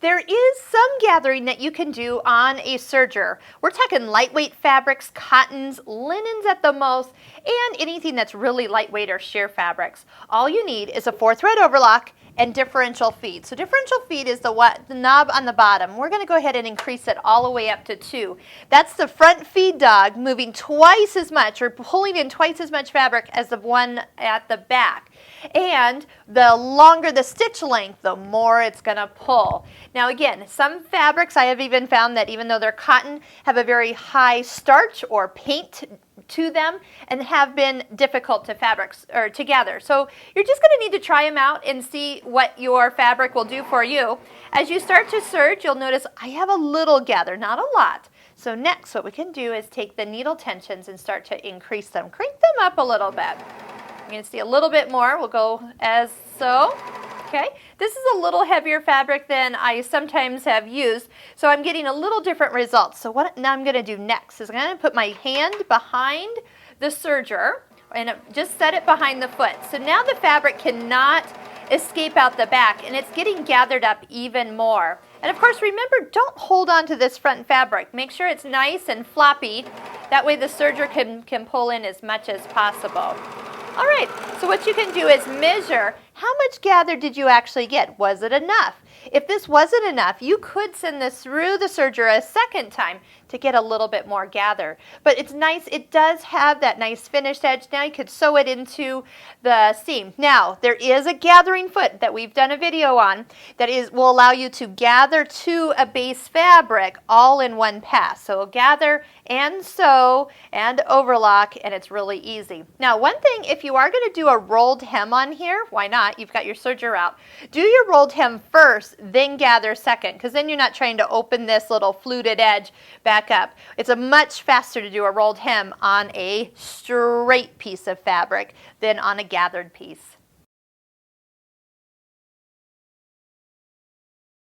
There is some gathering that you can do on a serger. We're talking lightweight fabrics, cottons, linens at the most, and anything that's really lightweight or sheer fabrics. All you need is a 4-thread overlock and differential feed. So differential feed is the knob on the bottom. We're going to go ahead and increase it all the way up to 2. That's the front feed dog moving twice as much or pulling in twice as much fabric as the one at the back. And the longer the stitch length, the more it's going to pull. Now again, some fabrics I have even found that even though they're cotton have a very high starch or paint to them and have been difficult to gather. So you're just going to need to try them out and see what your fabric will do for you. As you start to serge, you'll notice I have a little gather, not a lot. So next what we can do is take the needle tensions and start to increase them. Crank them up a little bit. You're going to see a little bit more. We'll go as so. Okay, this is a little heavier fabric than I sometimes have used, so I'm getting a little different results. So what now I'm going to do next is I'm going to put my hand behind the serger and just set it behind the foot. So now the fabric cannot escape out the back, and it's getting gathered up even more. And of course, remember, don't hold on to this front fabric. Make sure it's nice and floppy. That way the serger can pull in as much as possible. All right, so what you can do is measure how much gather did you actually get? Was it enough? If this wasn't enough, you could send this through the serger a second time to get a little bit more gather. But it's nice, it does have that nice finished edge. Now you could sew it into the seam. Now, there is a gathering foot that we've done a video on that will allow you to gather to a base fabric all in one pass. So gather and sew and overlock, and it's really easy. Now, one thing, if you are going to do a rolled hem on here, why not? You've got your serger out. Do your rolled hem first, then gather second, because then you're not trying to open this little fluted edge back up. It's a much faster to do a rolled hem on a straight piece of fabric than on a gathered piece.